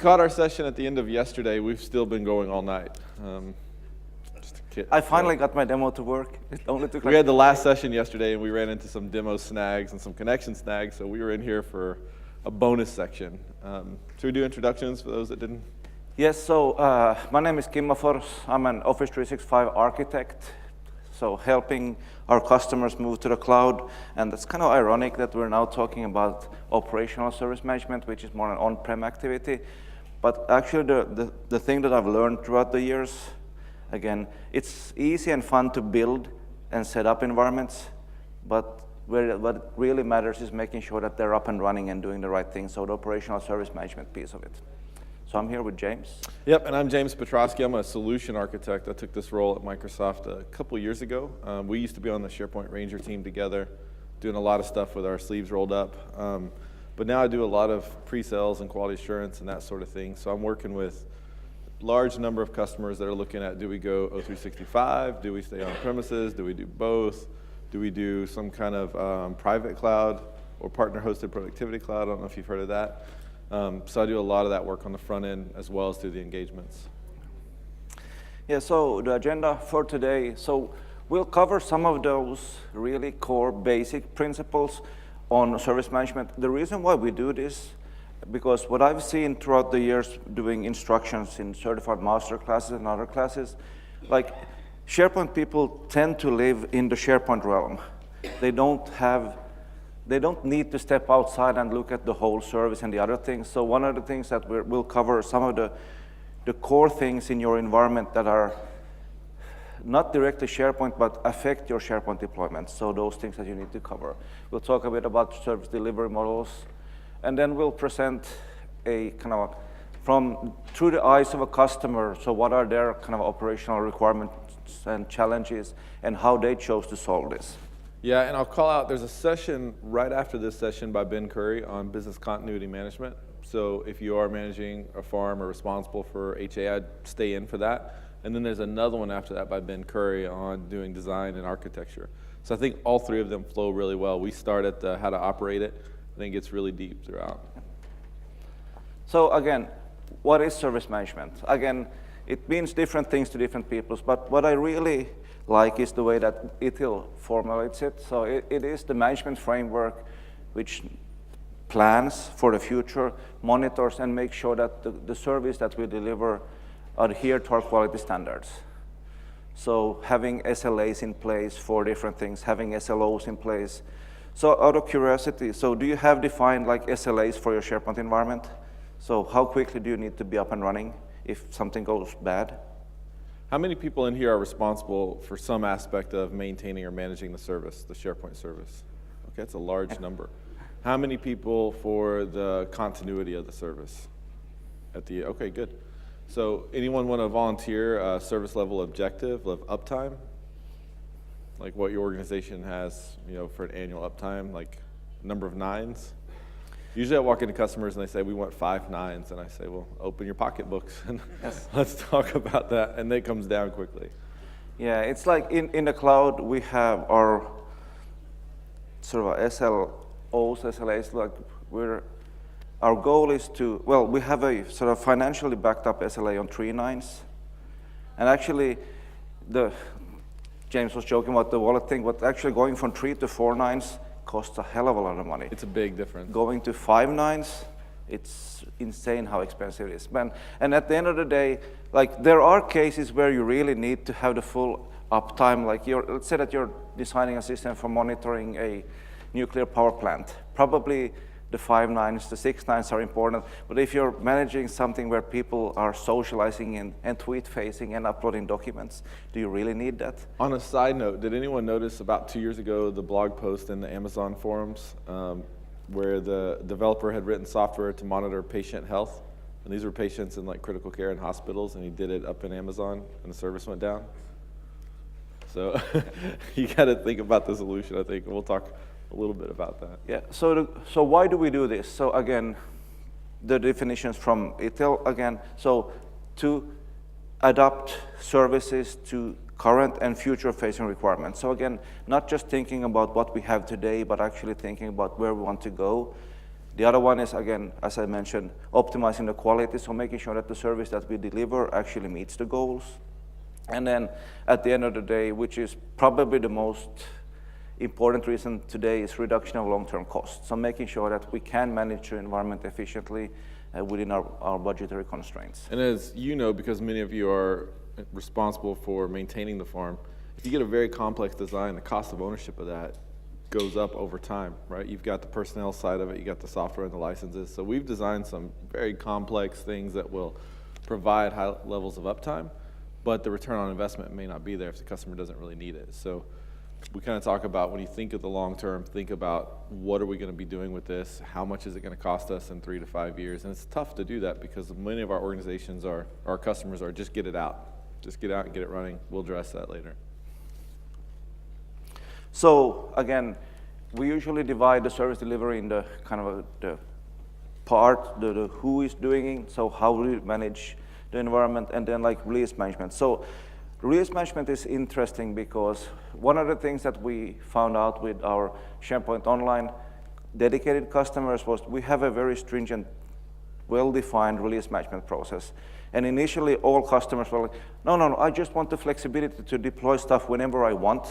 caught our session at the end of yesterday, we've still been going all night. I finally got my demo to work. It only took we had the last session yesterday, and we ran into some demo snags and some connection snags, so we were in here for a bonus section. Should we do introductions for those that didn't? Yes, so my name is Kimmo Forss. I'm an Office 365 architect, so helping our customers move to the cloud. And it's kind of ironic that we're now talking about operational service management, which is more an on-prem activity. But actually, the thing that I've learned throughout the years, again, it's easy and fun to build and set up environments, but what really matters is making sure that they're up and running and doing the right thing, so the operational service management piece of it. So I'm here with James. Yep, and I'm James Petrosky. I'm a solution architect. I took this role at Microsoft a couple years ago. We used to be on the SharePoint Ranger team together, doing a lot of stuff with our sleeves rolled up. But now I do a lot of pre-sales and quality assurance and that sort of thing. So I'm working with large number of customers that are looking at, do we go O365? Do we stay on premises? Do we do both? Do we do some kind of private cloud or partner-hosted productivity cloud? I don't know if you've heard of that. So I do a lot of that work on the front end as well as through the engagements. Yeah, so the agenda for today, so we'll cover some of those really core basic principles on service management. The reason why we do this, because what I've seen throughout the years doing instructions in certified master classes and other classes, like SharePoint people tend to live in the SharePoint realm. They don't need to step outside and look at the whole service and the other things. So one of the things that we'll cover some of the core things in your environment that are not directly SharePoint, but affect your SharePoint deployment. So those things that you need to cover. We'll talk a bit about service delivery models, and then we'll present a kind of through the eyes of a customer. So what are their kind of operational requirements and challenges, and how they chose to solve this. Yeah, and I'll call out, there's a session right after this session by Ben Curry on business continuity management. So if you are managing a farm or responsible for HA, I'd stay in for that. And then there's another one after that by Ben Curry on doing design and architecture. So I think all three of them flow really well. We start at the how to operate it, and then it gets really deep throughout. So again, what is service management? Again, it means different things to different people, but what I really like is the way that ITIL formulates it. So it is the management framework which plans for the future, monitors, and makes sure that the service that we deliver adhere to our quality standards. So having SLAs in place for different things, having SLOs in place. So out of curiosity, so do you have defined like SLAs for your SharePoint environment? So how quickly do you need to be up and running if something goes bad? How many people in here are responsible for some aspect of maintaining or managing the service, the SharePoint service? Okay, that's a large number. How many people for the continuity of the service? Okay, good. So anyone want to volunteer a service level objective of uptime? Like what your organization has, for an annual uptime, like number of nines? Usually I walk into customers and they say, we want 5 nines. And I say, well, open your pocketbooks and yes. Let's talk about that. And it comes down quickly. Yeah, it's like in the cloud, we have our sort of SLOs, SLAs, like our goal is to, well, we have a sort of financially backed up SLA on 3 nines. And actually, James was joking about the wallet thing, but actually going from 3 to 4 nines costs a hell of a lot of money. It's a big difference. Going to 5 nines, it's insane how expensive it is. And at the end of the day, like there are cases where you really need to have the full uptime. Like let's say that you're designing a system for monitoring a nuclear power plant. Probably the 5 nines, the 6 nines are important. But if you're managing something where people are socializing and tweet-facing and uploading documents, do you really need that? On a side note, did anyone notice about 2 years ago the blog post in the Amazon forums where the developer had written software to monitor patient health? And these were patients in like critical care in hospitals, and he did it up in Amazon, and the service went down. So you got to think about the solution, I think. We'll talk a little bit about that. Yeah, so why do we do this? So again, the definitions from ITIL again. So to adapt services to current and future-facing requirements. So again, not just thinking about what we have today, but actually thinking about where we want to go. The other one is, again, as I mentioned, optimizing the quality, so making sure that the service that we deliver actually meets the goals. And then at the end of the day, which is probably the most important reason today, is reduction of long-term costs. So making sure that we can manage the environment efficiently within our budgetary constraints. And as you know, because many of you are responsible for maintaining the farm, if you get a very complex design, the cost of ownership of that goes up over time, right? You've got the personnel side of it, you got the software and the licenses. So we've designed some very complex things that will provide high levels of uptime, but the return on investment may not be there if the customer doesn't really need it. So we kind of talk about, when you think of the long term, think about what are we going to be doing with this? How much is it going to cost us in 3 to 5 years? And it's tough to do that because many of our organizations, our customers are just get it out. Just get out and get it running. We'll address that later. So again, we usually divide the service delivery in the kind of the part, the who is doing it, so how we manage the environment, and then like release management. So release management is interesting because one of the things that we found out with our SharePoint Online dedicated customers was we have a very stringent, well-defined release management process. And initially, all customers were like, no, I just want the flexibility to deploy stuff whenever I want.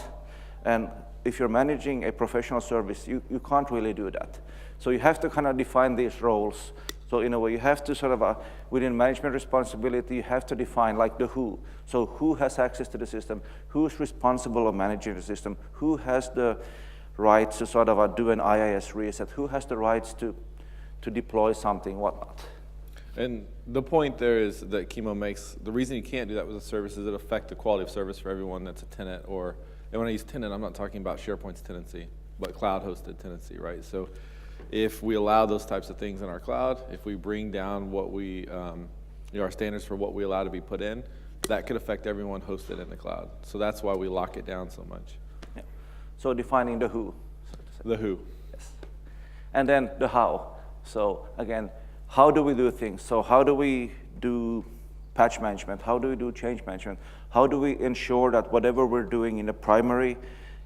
And if you're managing a professional service, you can't really do that. So you have to kind of define these roles. So in a way, you have to sort of, within management responsibility, you have to define like the who. So who has access to the system? Who's responsible of managing the system? Who has the rights to sort of do an IIS reset? Who has the rights to deploy something, whatnot? And the point there is that Kimmo makes, the reason you can't do that with a service is it affects the quality of service for everyone that's a tenant, or, and when I use tenant, I'm not talking about SharePoint's tenancy, but cloud-hosted tenancy, right? So if we allow those types of things in our cloud, if we bring down what we, our standards for what we allow to be put in, that could affect everyone hosted in the cloud. So that's why we lock it down so much. Yeah. So defining the who. So to say. The who. Yes. And then the how. So again, how do we do things? So how do we do patch management? How do we do change management? How do we ensure that whatever we're doing in the primary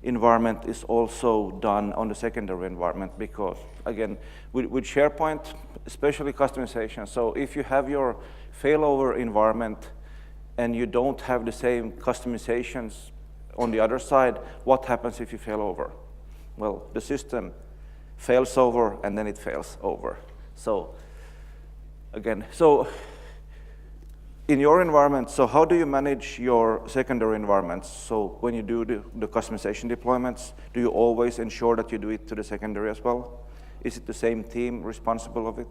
environment is also done on the secondary environment? Because again, with SharePoint, especially customization, so if you have your failover environment and you don't have the same customizations on the other side, what happens if you fail over? Well, the system fails over and then it fails over. So again, so in your environment, so how do you manage your secondary environments? So when you do the customization deployments, do you always ensure that you do it to the secondary as well? Is it the same team responsible of it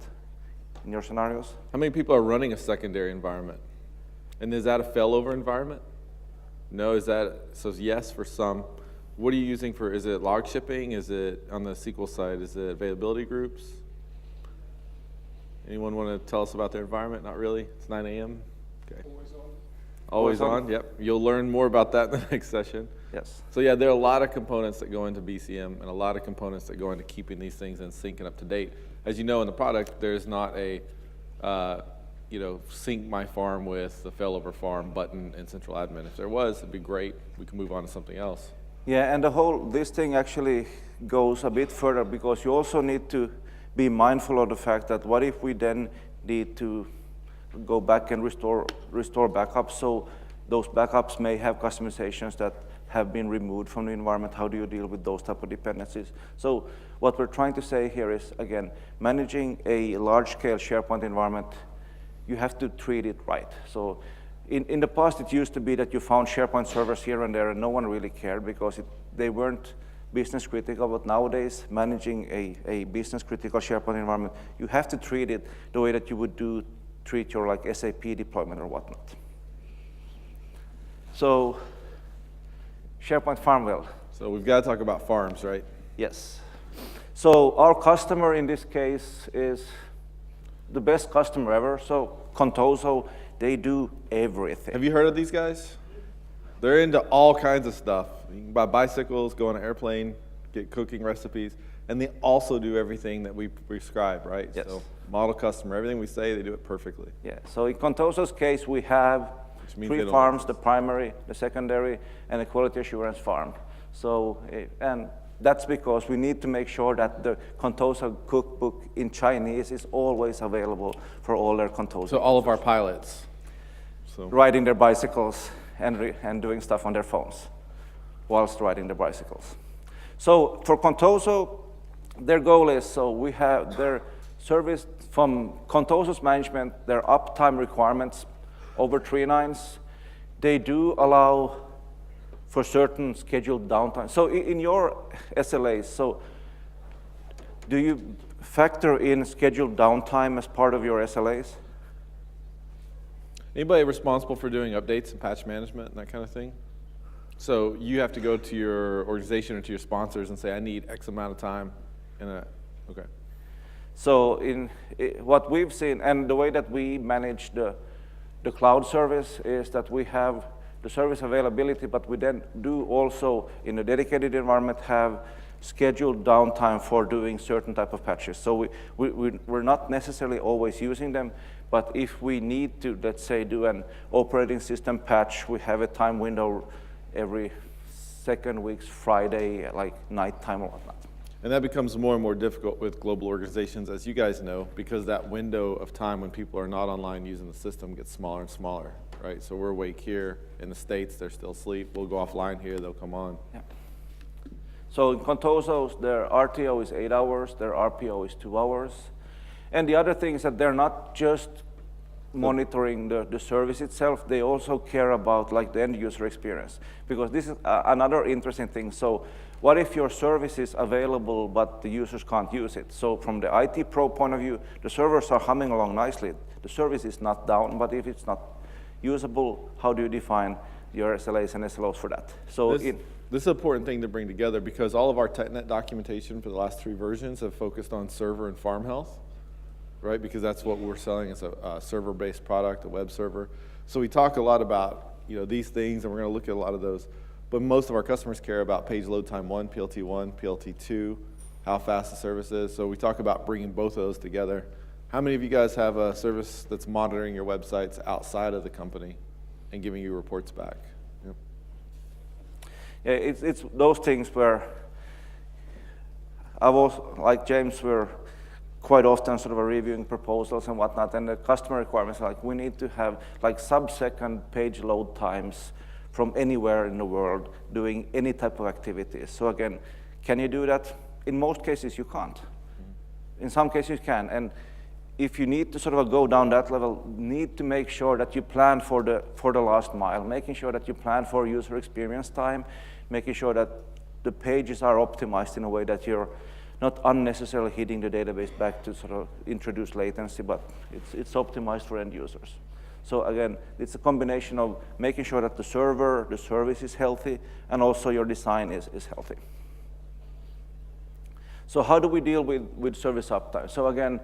in your scenarios? How many people are running a secondary environment? And is that a failover environment? No, is that, so yes for some. What are you using for, is it log shipping? Is it on the SQL side, is it availability groups? Anyone want to tell us about their environment? Not really? It's 9 a.m.? Okay. Always on, yep. You'll learn more about that in the next session. Yes. So yeah, there are a lot of components that go into BCM and a lot of components that go into keeping these things in sync and up to date. As you know, in the product, there's not a, sync my farm with the failover farm button in central admin. If there was, it'd be great. We can move on to something else. Yeah, and this thing actually goes a bit further because you also need to be mindful of the fact that what if we then need to go back and restore backups? So those backups may have customizations that have been removed from the environment. How do you deal with those type of dependencies? So what we're trying to say here is, again, managing a large-scale SharePoint environment, you have to treat it right. So in the past, it used to be that you found SharePoint servers here and there, and no one really cared because they weren't business critical. But nowadays, managing a business critical SharePoint environment, you have to treat it the way that you would treat your like SAP deployment or whatnot. So SharePoint Farmville. So we've got to talk about farms, right? Yes. So our customer in this case is the best customer ever. So Contoso, they do everything. Have you heard of these guys? They're into all kinds of stuff. You can buy bicycles, go on an airplane, get cooking recipes, and they also do everything that we prescribe, right? Yes. So model customer, everything we say, they do it perfectly. Yeah, so in Contoso's case, we have 3 farms, the primary, the secondary, and a quality assurance farm. So, and that's because we need to make sure that the Contoso cookbook in Chinese is always available for all their Contoso. So all of our pilots. Riding their bicycles and doing stuff on their phones whilst riding their bicycles. So for Contoso, their goal is, so we have their service from Contoso's management, their uptime requirements over 3 nines. They do allow for certain scheduled downtime. So in your SLAs, so do you factor in scheduled downtime as part of your SLAs? Anybody responsible for doing updates and patch management and that kind of thing? So you have to go to your organization or to your sponsors and say, I need X amount of time. Okay. So what we've seen, and the way that we manage the cloud service is that we have the service availability, but we then do also, in a dedicated environment, have scheduled downtime for doing certain type of patches. So we're not necessarily always using them, but if we need to, let's say, do an operating system patch, we have a time window every second week's Friday, like nighttime or whatnot. And that becomes more and more difficult with global organizations, as you guys know, because that window of time when people are not online using the system gets smaller and smaller, right? So we're awake here in the States, they're still asleep. We'll go offline here, they'll come on. Yeah. So in Contoso, their RTO is 8 hours, their RPO is 2 hours. And the other thing is that they're not just monitoring the service itself, they also care about like the end user experience. Because this is another interesting thing. So what if your service is available but the users can't use it? So from the IT pro point of view, the servers are humming along nicely. The service is not down, but if it's not usable, how do you define your SLAs and SLOs for that? So this is an important thing to bring together because all of our TechNet documentation for the last 3 versions have focused on server and farm health, right? Because that's what we're selling as a server-based product, a web server. So we talk a lot about these things, and we're going to look at a lot of those. But most of our customers care about page load time 1, PLT 1, PLT 2, how fast the service is. So we talk about bringing both of those together. How many of you guys have a service that's monitoring your websites outside of the company and giving you reports back? Yeah, it's those things where I've also, like James, we're quite often sort of reviewing proposals and whatnot, and the customer requirements are like, we need to have like sub-second page load times from anywhere in the world doing any type of activities. So again, can you do that? In most cases, you can't. In some cases, you can. And if you need to sort of go down that level, need to make sure that you plan for the last mile, making sure that you plan for user experience time, making sure that the pages are optimized in a way that you're not unnecessarily hitting the database back to sort of introduce latency, but it's optimized for end users. So again, it's a combination of making sure that the server, the service is healthy, and also your design is healthy. So how do we deal with service uptime? So again,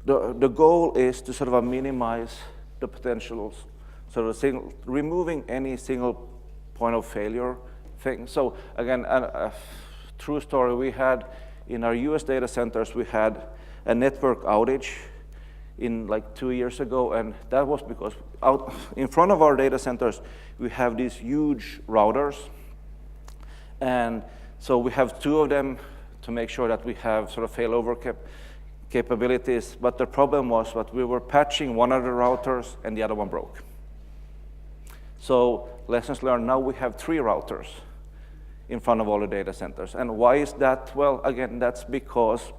the goal is to sort of minimize the potentials, sort of removing any single point of failure thing. So again, a true story, we had in our US data centers, we had a network outage in like 2 years ago, and that was because out in front of our data centers, we have these huge routers, and so we have 2 of them to make sure that we have sort of failover capabilities, but the problem was that we were patching one of the routers and the other one broke. So lessons learned, now we have 3 routers in front of all the data centers. And why is that? Well, again, that's because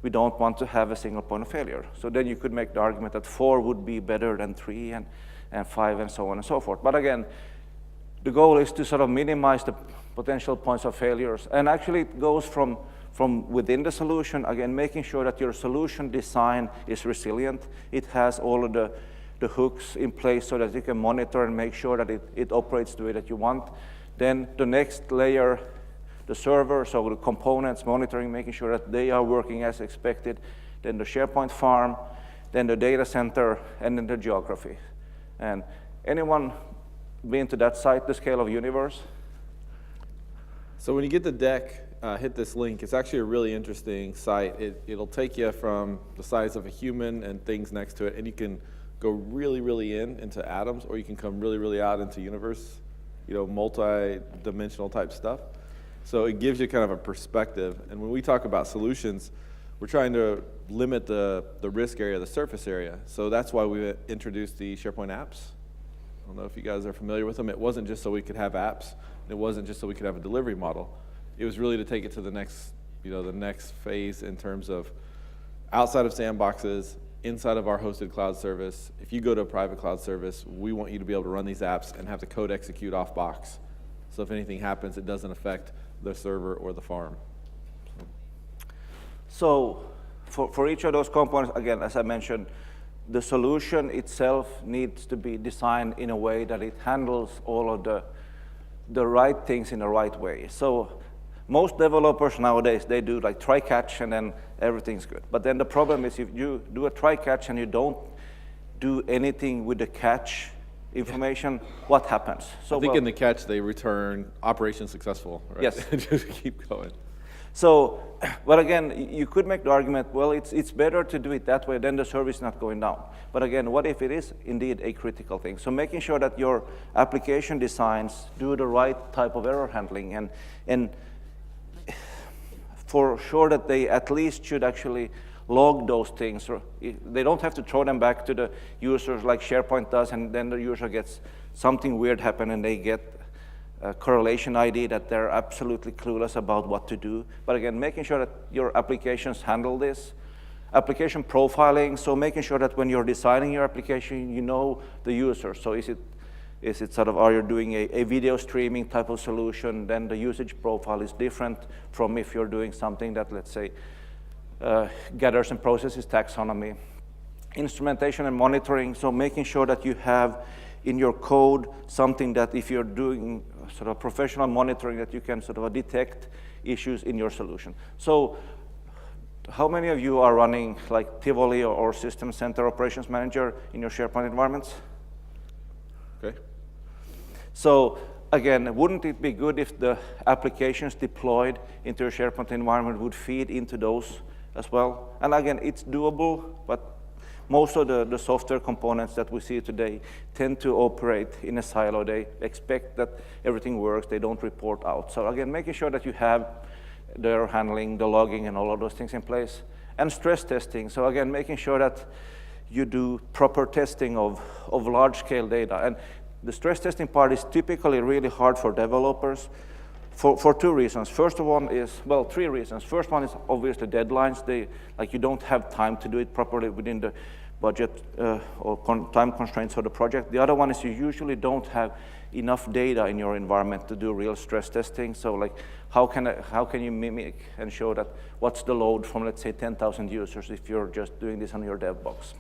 we don't want to have a single point of failure. So then you could make the argument that 4 would be better than 3 and 5 and so on and so forth. But again, the goal is to sort of minimize the potential points of failures. And actually it goes from within the solution, again, making sure that your solution design is resilient. It has all of the hooks in place so that you can monitor and make sure that it operates the way that you want. Then the next layer, the server, so the components, monitoring, making sure that they are working as expected. Then the SharePoint farm, then the data center, and then the geography. And anyone been to that site, the scale of universe? So when you get the deck, hit this link. It's actually a really interesting site. It'll take you from the size of a human and things next to it, and you can go really, really into atoms, or you can come really, really out into universe, multi-dimensional type stuff. So it gives you kind of a perspective. And when we talk about solutions, we're trying to limit the risk area, the surface area. So that's why we introduced the SharePoint apps. I don't know if you guys are familiar with them. It wasn't just so we could have apps. It wasn't just so we could have a delivery model. It was really to take it to the next, the next phase in terms of outside of sandboxes, inside of our hosted cloud service. If you go to a private cloud service, we want you to be able to run these apps and have the code execute off box. So if anything happens, it doesn't affect the server or the farm. So for each of those components, again, as I mentioned, the solution itself needs to be designed in a way that it handles all of the right things in the right way. So most developers nowadays, they do like try catch and then everything's good. But then the problem is if you do a try catch and you don't do anything with the catch information, what happens? So I think in the catch they return operation successful, right? Yes. Just keep going. So, but again, you could make the argument, well, it's better to do it that way, then the service is not going down. But again, what if it is indeed a critical thing? So making sure that your application designs do the right type of error handling and for sure that they at least should actually log those things. Or they don't have to throw them back to the users like SharePoint does, and then the user gets something weird happen and they get a correlation ID that they're absolutely clueless about what to do. But again, making sure that your applications handle this. Application profiling, so making sure that when you're designing your application, you know the user. So is it sort of, are you doing a video streaming type of solution, then the usage profile is different from if you're doing something that, let's say, gathers and processes taxonomy. Instrumentation and monitoring, so making sure that you have in your code something that if you're doing sort of professional monitoring that you can sort of detect issues in your solution. So how many of you are running like Tivoli or System Center Operations Manager in your SharePoint environments? Okay. So again, wouldn't it be good if the applications deployed into your SharePoint environment would feed into those as well? And again, it's doable, but most of the software components that we see today tend to operate in a silo. They expect that everything works. They don't report out. So again, making sure that you have the error handling, the logging, and all of those things in place. And stress testing. So again, making sure that you do proper testing of large-scale data. And the stress testing part is typically really hard for developers for two reasons. First one is, well, three reasons. First one is obviously deadlines. You don't have time to do it properly within the budget or time constraints of the project. The other one is you usually don't have enough data in your environment to do real stress testing. So like, how can you mimic and show that what's the load from, let's say, 10,000 users if you're just doing this on your dev box?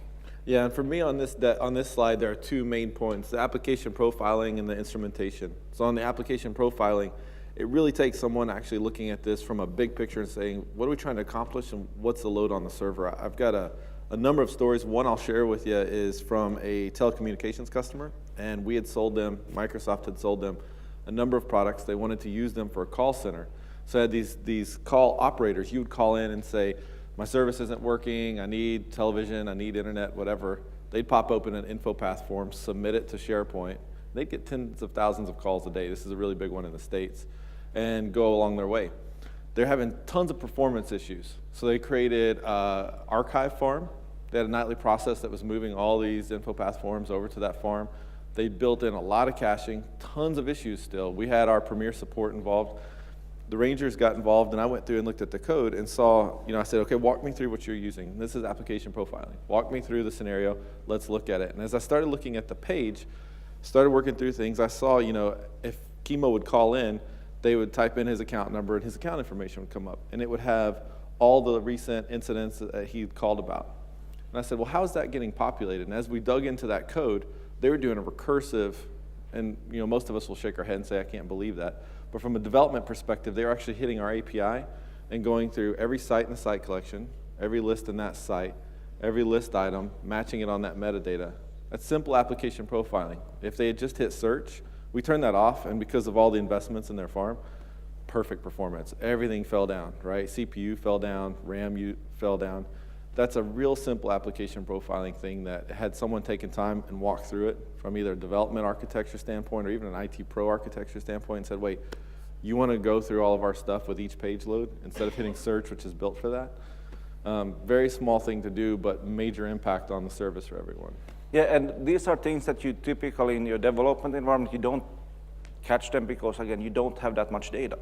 Yeah, and for me on this slide, there are two main points, the application profiling and the instrumentation. So on the application profiling, it really takes someone actually looking at this from a big picture and saying, what are we trying to accomplish and what's the load on the server? I've got a number of stories. One I'll share with you is from a telecommunications customer, and we had sold them, Microsoft had sold them a number of products. They wanted to use them for a call center. So I had these call operators. You would call in and say, my service isn't working, I need television, I need internet, whatever. They'd pop open an info path form, submit it to SharePoint. They'd get tens of thousands of calls a day. This is a really big one in the States, and go along their way. They're having tons of performance issues. So they created an archive farm. They had a nightly process that was moving all these info path forms over to that farm. They built in a lot of caching, tons of issues still. We had our premier support involved. The Rangers got involved, and I went through and looked at the code and saw, I said, okay, walk me through what you're using. This is application profiling. Walk me through the scenario. Let's look at it. And as I started looking at the page, started working through things, I saw, if Kimmo would call in, they would type in his account number, and his account information would come up. And it would have all the recent incidents that he'd called about. And I said, well, how is that getting populated? And as we dug into that code, they were doing a recursive, and most of us will shake our head and say, I can't believe that. But from a development perspective, they were actually hitting our API and going through every site in the site collection, every list in that site, every list item, matching it on that metadata. That's simple application profiling. If they had just hit search, we turned that off, and because of all the investments in their farm, perfect performance. Everything fell down, right? CPU fell down, RAM fell down. That's a real simple application profiling thing that had someone taken time and walked through it from either a development architecture standpoint or even an IT pro architecture standpoint and said, wait, you want to go through all of our stuff with each page load instead of hitting search, which is built for that. Very small thing to do, but major impact on the service for everyone. Yeah, and these are things that you typically in your development environment, you don't catch them because, again, you don't have that much data.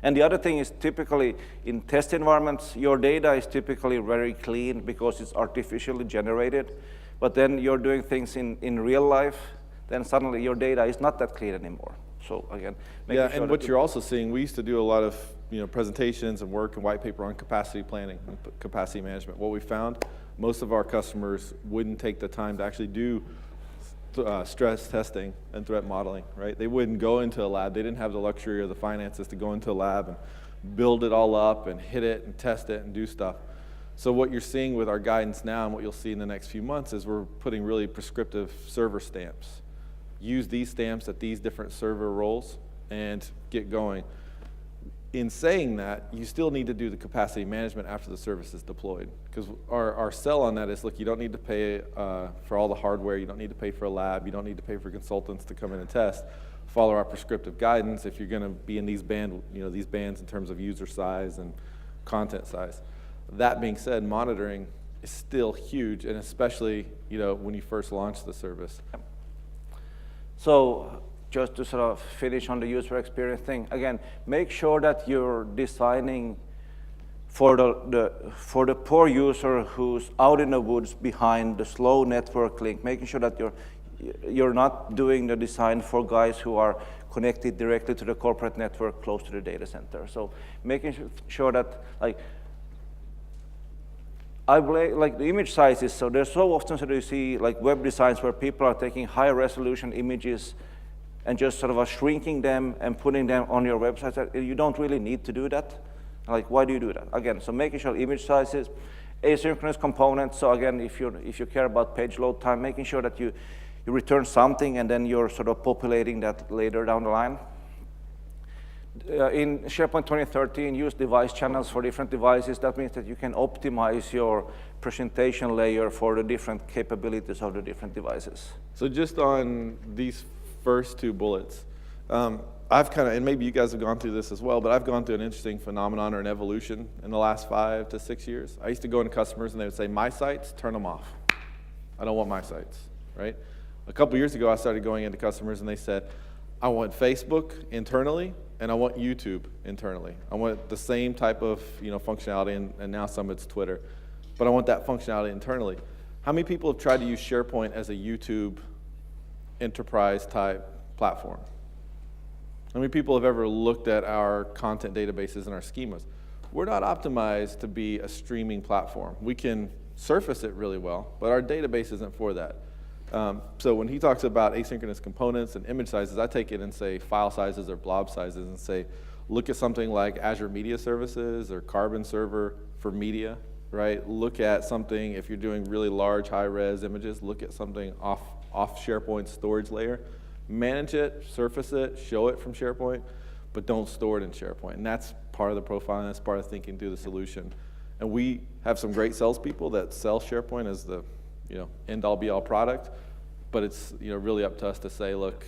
And the other thing is typically in test environments, your data is typically very clean because it's artificially generated. But then you're doing things in real life, then suddenly your data is not that clean anymore. So again, yeah, and what you're also seeing, we used to do a lot of presentations and work and white paper on capacity planning and capacity management. What we found, most of our customers wouldn't take the time to actually do stress testing and threat modeling, right? They wouldn't go into a lab. They didn't have the luxury or the finances to go into a lab and build it all up and hit it and test it and do stuff. So what you're seeing with our guidance now and what you'll see in the next few months is we're putting really prescriptive server stamps. Use these stamps at these different server roles and get going. In saying that, you still need to do the capacity management after the service is deployed. Because our sell on that is, look, you don't need to pay for all the hardware, you don't need to pay for a lab, you don't need to pay for consultants to come in and test. Follow our prescriptive guidance if you're going to be in these bands in terms of user size and content size. That being said, monitoring is still huge, and especially when you first launch the service. So just to sort of finish on the user experience thing, again, make sure that you're designing for the poor user who's out in the woods behind the slow network link, making sure that you're not doing the design for guys who are connected directly to the corporate network close to the data center. So making sure that, like the image sizes, so there's so often that you see like web designs where people are taking high resolution images and just sort of shrinking them and putting them on your website. You don't really need to do that. Like, why do you do that? Again, so making sure image sizes, asynchronous components. So again, if you care about page load time, making sure that you return something and then you're sort of populating that later down the line. In SharePoint 2013, use device channels for different devices. That means that you can optimize your presentation layer for the different capabilities of the different devices. So just on these first two bullets, I've kind of, and maybe you guys have gone through this as well, but I've gone through an interesting phenomenon or an evolution in the last 5 to 6 years. I used to go into customers and they would say, my sites, turn them off. I don't want my sites, right? A couple years ago, I started going into customers and they said, I want Facebook internally, and I want YouTube internally. I want the same type of functionality, and now some of it's Twitter, but I want that functionality internally. How many people have tried to use SharePoint as a YouTube enterprise type platform? How many people have ever looked at our content databases and our schemas? We're not optimized to be a streaming platform. We can surface it really well, but our database isn't for that. So when he talks about asynchronous components and image sizes, I take it and say file sizes or blob sizes and say, look at something like Azure Media Services or Carbon Server for media, right? Look at something, if you're doing really large high-res images, look at something off SharePoint's storage layer. Manage it, surface it, show it from SharePoint, but don't store it in SharePoint. And that's part of the profiling, that's part of thinking through the solution. And we have some great salespeople that sell SharePoint as the end-all be-all product, but it's really up to us to say, look,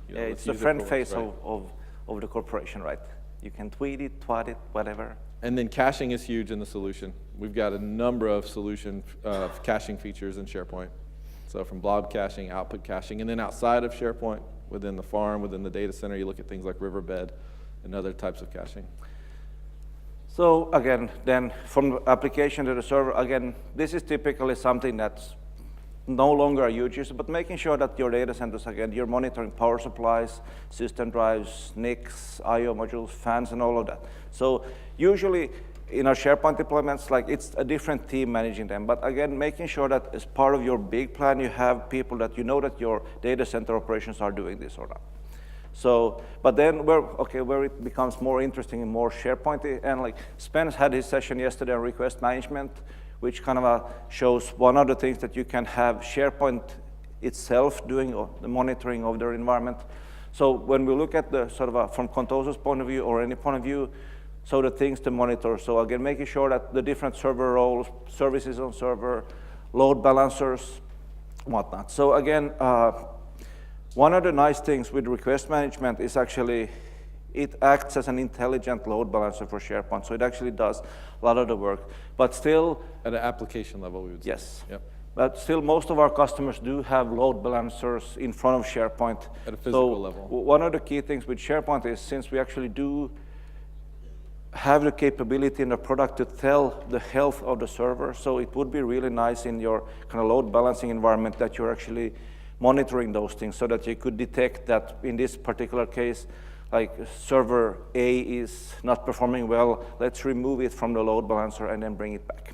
it's the front face of the corporation, right? You can tweet it, twat it, whatever. And then caching is huge in the solution. We've got a number of caching features in SharePoint. So from blob caching, output caching, and then outside of SharePoint, within the farm, within the data center, you look at things like Riverbed and other types of caching. So again, then from the application to the server, again, this is typically something that's no longer a huge issue, but making sure that your data centers, again, you're monitoring power supplies, system drives, NICs, I/O modules, fans, and all of that. So usually in our SharePoint deployments, it's a different team managing them. But again, making sure that as part of your big plan, you have people that that your data center operations are doing this or not. So, but then where it becomes more interesting and more SharePoint, and Spence had his session yesterday on request management, which kind of shows one of the things that you can have SharePoint itself doing the monitoring of their environment. So when we look at the sort of from Contoso's point of view or any point of view, so the things to monitor. So again, making sure that the different server roles, services on server, load balancers, whatnot. So again, one of the nice things with request management is actually it acts as an intelligent load balancer for SharePoint. So it actually does a lot of the work. But still, At an application level, we would say. yes. Yep. But still, most of our customers do have load balancers in front of SharePoint. At a physical So level. one of the key things with SharePoint is, since we actually do have the capability in the product to tell the health of the server, so it would be really nice in your kind of load balancing environment that you're actually monitoring those things so that you could detect that in this particular case, like server A is not performing well, let's remove it from the load balancer and then bring it back.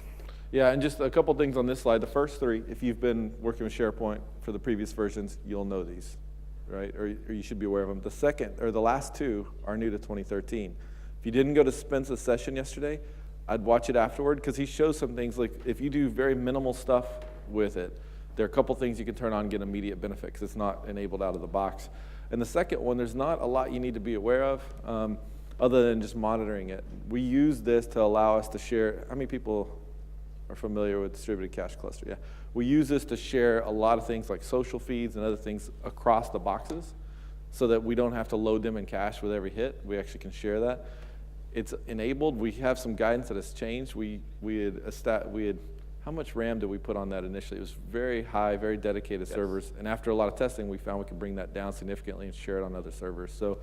Yeah, and just a couple things on this slide. The first three, if you've been working with SharePoint for the previous versions, you'll know these, right? Or you should be aware of them. The second, or the last two, are new to 2013. If you didn't go to Spence's session yesterday, I'd watch it afterward, because he shows some things, like if you do very minimal stuff with it, there are a couple things you can turn on and get immediate benefit, because it's not enabled out of the box. And the second one, there's not a lot you need to be aware of, other than just monitoring it. We use this to allow us to share. How many people are familiar with distributed cache cluster? Yeah. We use this to share a lot of things like social feeds and other things across the boxes, so that we don't have to load them in cache with every hit. We actually can share that. It's enabled. We have some guidance that has changed. We had how much RAM did we put on that initially? It was very high, very dedicated servers. And after a lot of testing, we found we could bring that down significantly and share it on other servers. So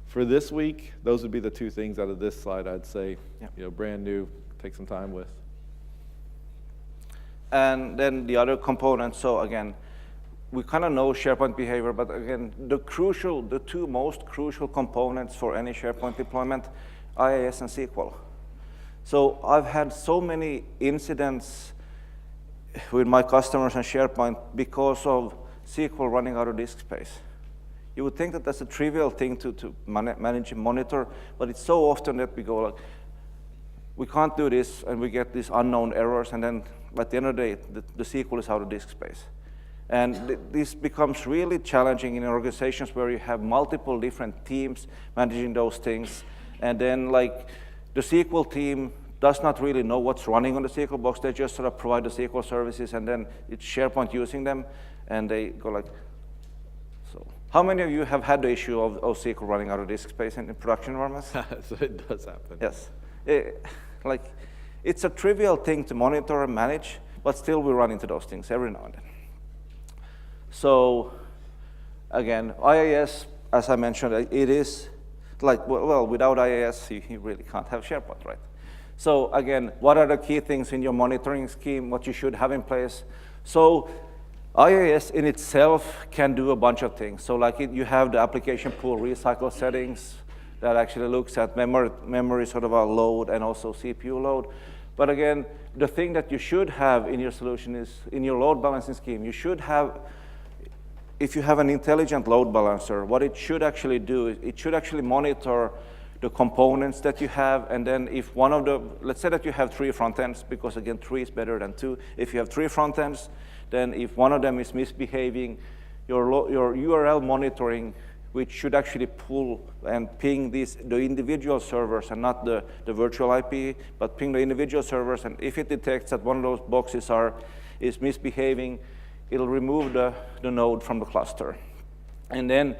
for this week, those would be the two things out of this slide I'd say, brand new, take some time with. And then the other components, so again, we kind of know SharePoint behavior, but again, the two most crucial components for any SharePoint deployment, IIS and SQL. So I've had so many incidents with my customers on SharePoint because of SQL running out of disk space. You would think that that's a trivial thing to manage and monitor, but it's so often that we go like, we can't do this, and we get these unknown errors, and then at the end of the day, the SQL is out of disk space. And this becomes really challenging in organizations where you have multiple different teams managing those things, and then like the SQL team does not really know what's running on the SQL box. They just sort of provide the SQL services, and then it's SharePoint using them, and they go like, so. How many of you have had the issue of SQL running out of disk space in production environments? So it does happen. Yes. It's a trivial thing to monitor and manage, but still we run into those things every now and then. So again, IIS, as I mentioned, it is like, well, without IIS, you really can't have SharePoint, right? So again, what are the key things in your monitoring scheme, what you should have in place? So IIS in itself can do a bunch of things. So like you have the application pool recycle settings that actually looks at memory sort of a load and also CPU load. But again, the thing that you should have in your solution is, in your load balancing scheme, you should have, if you have an intelligent load balancer, what it should actually do is it should actually monitor the components that you have, and then if one of the, let's say that you have 3 front ends, because again, 3 is better than 2. If you have 3 front ends, then if one of them is misbehaving, your URL monitoring, which should actually pull and ping the individual servers and not the virtual IP, but ping the individual servers, and if it detects that one of those boxes is misbehaving, it'll remove the node from the cluster. And then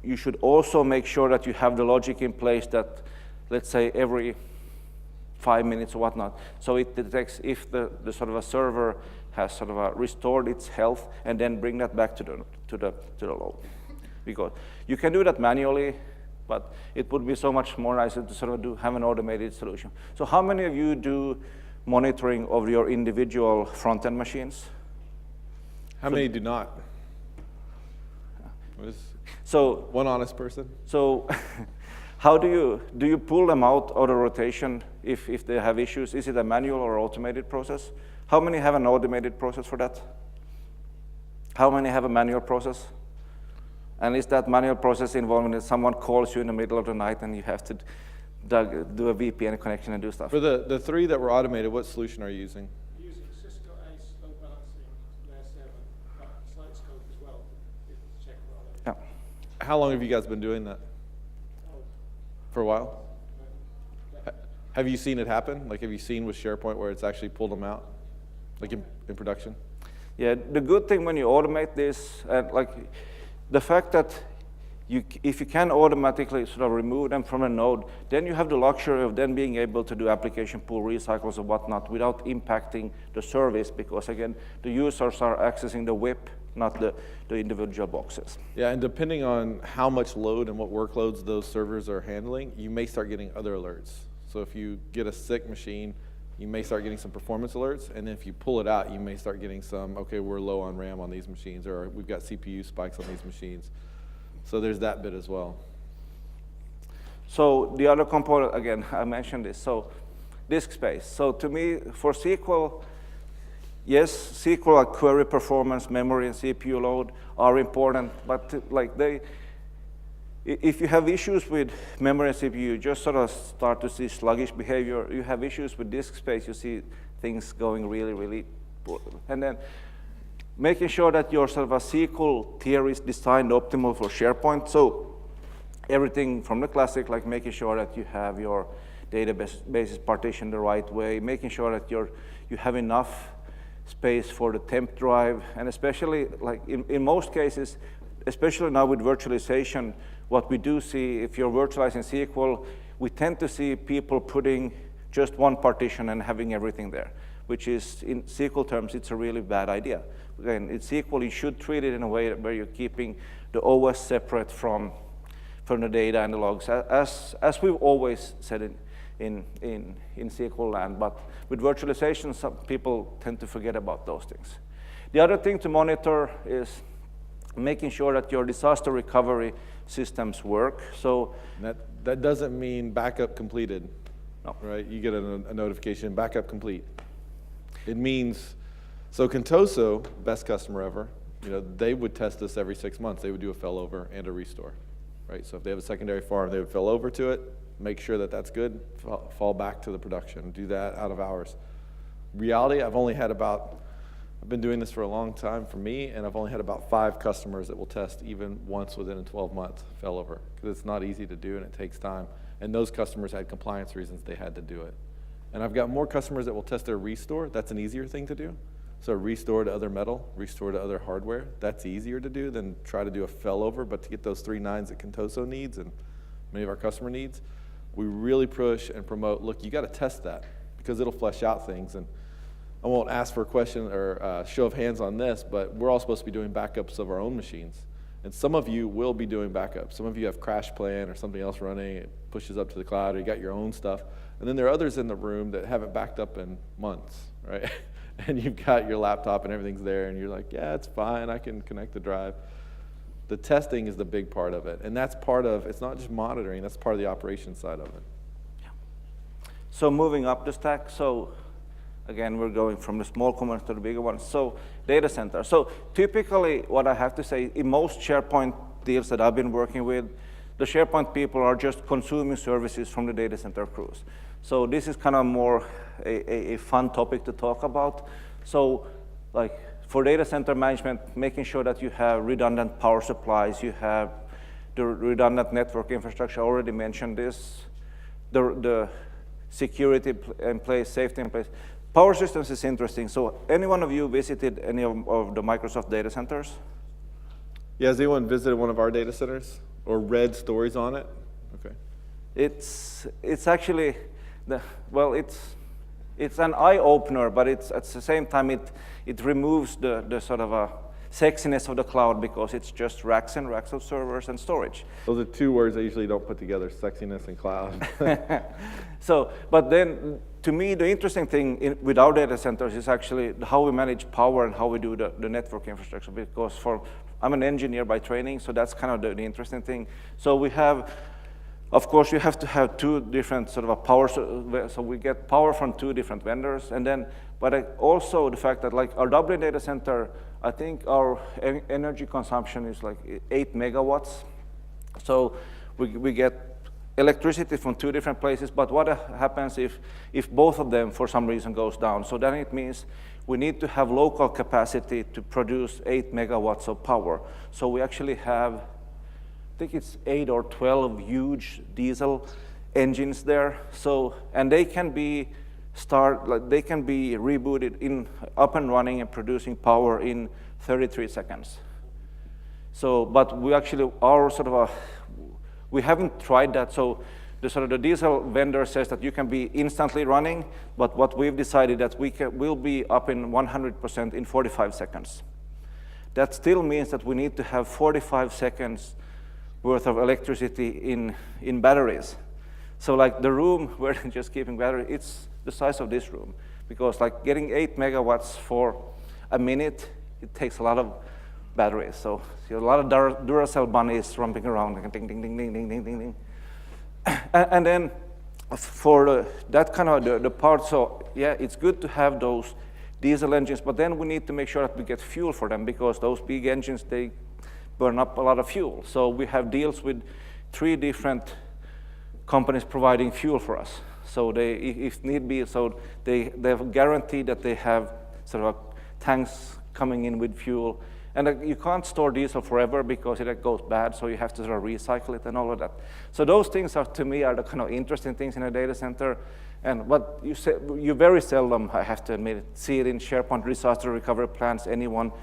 you should also make sure that you have the logic in place that, let's say, every 5 minutes or whatnot, so it detects if the sort of a server has sort of restored its health, and then bring that back to the load. Because you can do that manually, but it would be so much more nicer to sort of have an automated solution. So how many of you do monitoring of your individual front-end machines? How many do not? So one honest person? So how do you pull them out of the rotation if they have issues? Is it a manual or automated process? How many have an automated process for that? How many have a manual process? And is that manual process involving that someone calls you in the middle of the night and you have to do a VPN connection and do stuff? For the 3 that were automated, what solution are you using? Using Cisco Ace load balancing, Layer 7, but Site Scope as well, to check for other. Yeah. How long have you guys been doing that? For a while? Have you seen it happen? Like, have you seen with SharePoint where it's actually pulled them out, like in production? Yeah, the good thing when you automate this, like the fact that if you can automatically sort of remove them from a node, then you have the luxury of then being able to do application pull recycles or whatnot without impacting the service, because again, the users are accessing the whip, not the individual boxes. Yeah, and depending on how much load and what workloads those servers are handling, you may start getting other alerts. So if you get a sick machine, you may start getting some performance alerts, and if you pull it out, you may start getting some, okay, we're low on RAM on these machines, or we've got CPU spikes on these machines. So there's that bit as well. So the other component, again, I mentioned this, so disk space. So to me, for SQL, yes, SQL query performance, memory, and CPU load are important, but if you have issues with memory and CPU, you just sort of start to see sluggish behavior. You have issues with disk space, you see things going really, really poor. And then making sure that your sort of a SQL tier is designed optimal for SharePoint. So everything from the classic, like making sure that you have your databases partitioned the right way, making sure that you have enough space for the temp drive, and especially like in most cases, especially now with virtualization, what we do see, if you're virtualizing SQL, we tend to see people putting just one partition and having everything there, which is, in SQL terms, it's a really bad idea. Again, in SQL, you should treat it in a way where you're keeping the OS separate from the data and the logs, as we've always said in SQL land. But with virtualization, some people tend to forget about those things. The other thing to monitor is making sure that your disaster recovery systems work. So that doesn't mean backup completed. No. Right? You get a notification, backup complete. It means, so Contoso, best customer ever, they would test this every 6 months. They would do a failover and a restore, right? So if they have a secondary farm, they would fail over to it, make sure that that's good, fall back to the production, do that out of hours. Reality, I've been doing this for a long time for me, and I've only had about 5 customers that will test even once within a 12-month failover, because it's not easy to do and it takes time. And those customers had compliance reasons they had to do it. And I've got more customers that will test their restore. That's an easier thing to do. So restore to other metal, restore to other hardware, that's easier to do than try to do a failover. But to get those 3 nines that Contoso needs and many of our customer needs, we really push and promote, look, you got to test that, because it'll flesh out things. And I won't ask for a question or show of hands on this, but we're all supposed to be doing backups of our own machines. And some of you will be doing backups. Some of you have Crash Plan or something else running. It pushes up to the cloud, or you got your own stuff. And then there are others in the room that haven't backed up in months, right? And you've got your laptop and everything's there, and you're like, yeah, it's fine. I can connect the drive. The testing is the big part of it. And that's part of, it's not just monitoring, that's part of the operations side of it. Yeah. So moving up the stack, so again, we're going from the small components to the bigger ones. So data center. So typically, what I have to say, in most SharePoint deals that I've been working with, the SharePoint people are just consuming services from the data center crews. So this is kind of more a fun topic to talk about. So like for data center management, making sure that you have redundant power supplies, you have the redundant network infrastructure. I already mentioned this. The security in place, safety in place. Power systems is interesting. So any one of you visited any of the Microsoft data centers? Yeah, has anyone visited one of our data centers or read stories on it? Okay. It's actually, it's an eye-opener, but it's at the same time it removes the sort of a sexiness of the cloud, because it's just racks and racks of servers and storage. Those are 2 words I usually don't put together, sexiness and cloud. So, but then to me, the interesting thing with our data centers is actually how we manage power and how we do the network infrastructure, because I'm an engineer by training, so that's kind of the interesting thing. So we have, of course, you have to have 2 different sort of a power, so we get power from 2 different vendors, and then, but also the fact that like our Dublin data center, I think our energy consumption is like 8 megawatts. So we get electricity from 2 different places, but what happens if both of them for some reason goes down? So then it means we need to have local capacity to produce 8 megawatts of power. So we actually have, I think it's 8 or 12 huge diesel engines there. So, and they can be they can be rebooted up and running and producing power in 33 seconds. So, but we actually are sort of we haven't tried that. So the diesel vendor says that you can be instantly running, but what we've decided that we'll be up in 100% in 45 seconds. That still means that we need to have 45 seconds worth of electricity in batteries. So like the room where they're just keeping battery, it's the size of this room. Because like getting 8 megawatts for a minute, it takes a lot of batteries. So a lot of Duracell bunnies romping around, like ding, ding, ding, ding, ding, ding, ding, ding. And then for that kind of the part, so yeah, it's good to have those diesel engines, but then we need to make sure that we get fuel for them because those big engines, they burn up a lot of fuel. So we have deals with 3 different companies providing fuel for us. So they, if need be, so they have guaranteed that they have sort of tanks coming in with fuel. And you can't store diesel forever because it goes bad, so you have to sort of recycle it and all of that. So those things are, to me, are the kind of interesting things in a data center. And what you very seldom, I have to admit, see it in SharePoint disaster recovery plans, anyone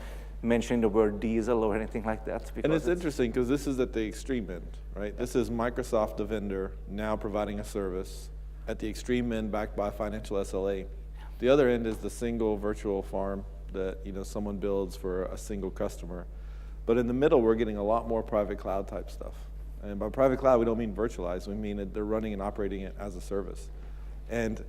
mentioning the word diesel or anything like that. And it's interesting because this is at the extreme end, right? This is Microsoft, the vendor, now providing a service at the extreme end backed by financial SLA. The other end is the single virtual farm that someone builds for a single customer. But in the middle, we're getting a lot more private cloud type stuff. And by private cloud, we don't mean virtualized. We mean that they're running and operating it as a service. And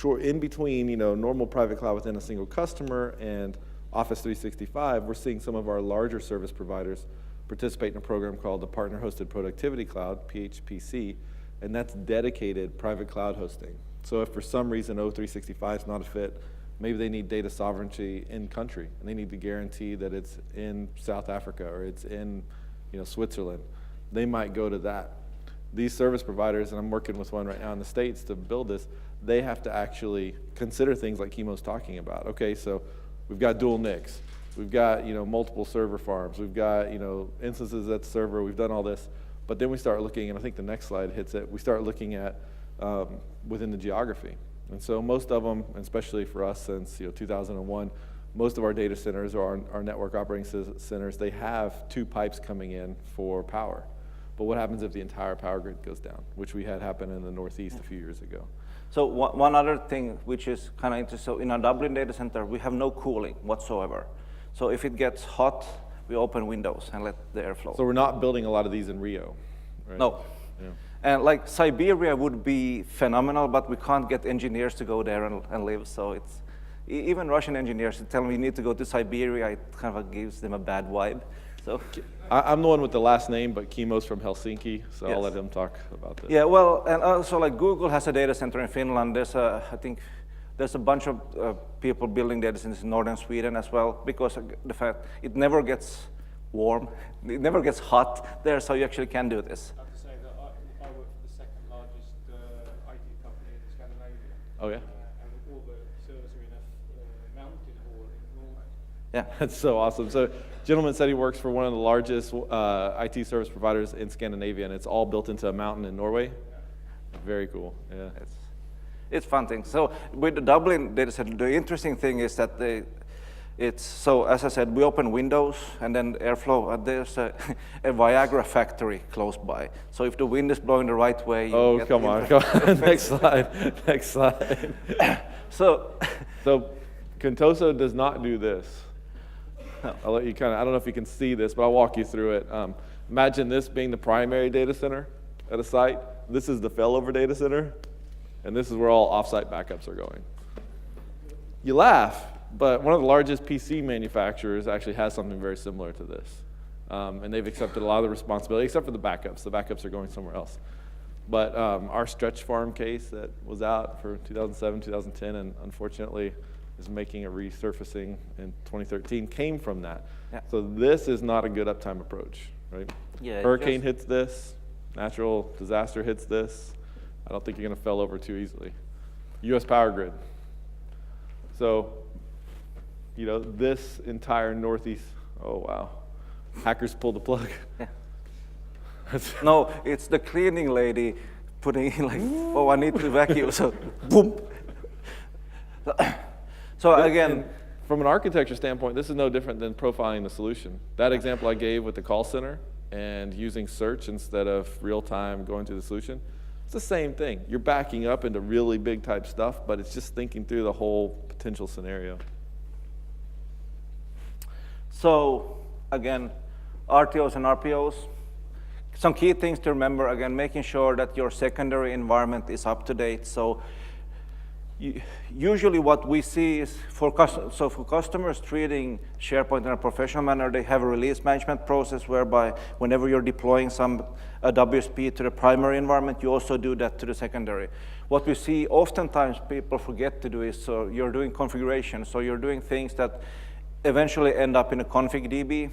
in between, normal private cloud within a single customer and Office 365, we're seeing some of our larger service providers participate in a program called the Partner Hosted Productivity Cloud, PHPC, and that's dedicated private cloud hosting. So if for some reason O365 is not a fit, maybe they need data sovereignty in country, and they need to guarantee that it's in South Africa or it's in Switzerland. They might go to that. These service providers, and I'm working with one right now in the States to build this, they have to actually consider things like Kimmo's talking about. Okay, so we've got dual NICs. We've got multiple server farms. We've got instances at the server. We've done all this. But then we start looking, and I think the next slide hits it, we start looking at within the geography. And so most of them, especially for us since 2001, most of our data centers or our network operating centers, they have 2 pipes coming in for power. But what happens if the entire power grid goes down, which we had happen in the Northeast a few years ago? So one other thing which is kind of interesting, so in our Dublin data center, we have no cooling whatsoever. So if it gets hot, we open windows and let the air flow. So we're not building a lot of these in Rio, right? No. Yeah. And like Siberia would be phenomenal, but we can't get engineers to go there and live. So it's, even Russian engineers tell me you need to go to Siberia, it kind of gives them a bad vibe. So I'm the one with the last name, but Kimmo's from Helsinki, so yes. I'll let him talk about this. Yeah, well, and also like Google has a data center in Finland. There's I think there's a bunch of people building data centers in northern Sweden as well, because of the fact it never gets warm, it never gets hot there, so you actually can do this. I have to say that I work for the second largest IT company in Scandinavia. Oh, yeah? And all the servers are in a mountain hall in Norway. Yeah. That's so awesome. So, gentleman said he works for one of the largest IT service providers in Scandinavia, and it's all built into a mountain in Norway. Very cool. Yeah. It's fun thing. So with the Dublin data center, the interesting thing is that so as I said, we open windows and then airflow. There's a Viagra factory close by. So if the wind is blowing the right way, you get come on. Next slide. Next slide. So Contoso does not do this. No. I'll let you I don't know if you can see this, but I'll walk you through it. Imagine this being the primary data center at a site. This is the failover data center, and this is where all offsite backups are going. You laugh, but one of the largest PC manufacturers actually has something very similar to this. And they've accepted a lot of the responsibility, except for the backups. The backups are going somewhere else. But our stretch farm case that was out for 2007, 2010, and unfortunately is making a resurfacing in 2013, came from that. Yeah. So this is not a good uptime approach, right? Yeah, Hurricane hits this, natural disaster hits this. I don't think you're going to fail over too easily. U.S. power grid. So, this entire Northeast, oh wow. Hackers pulled the plug. Yeah. No, it's the cleaning lady putting in like, oh, I need to vacuum, so boom. So again, From an architecture standpoint, this is no different than profiling the solution. That example I gave with the call center and using search instead of real-time going through the solution, it's the same thing. You're backing up into really big type stuff, but it's just thinking through the whole potential scenario. So again, RTOs and RPOs. Some key things to remember, again, making sure that your secondary environment is up to date. So usually what we see is for customers treating SharePoint in a professional manner, they have a release management process whereby whenever you're deploying a WSP to the primary environment, you also do that to the secondary. What we see oftentimes people forget to do is, so you're doing configuration, so you're doing things that eventually end up in a config DB.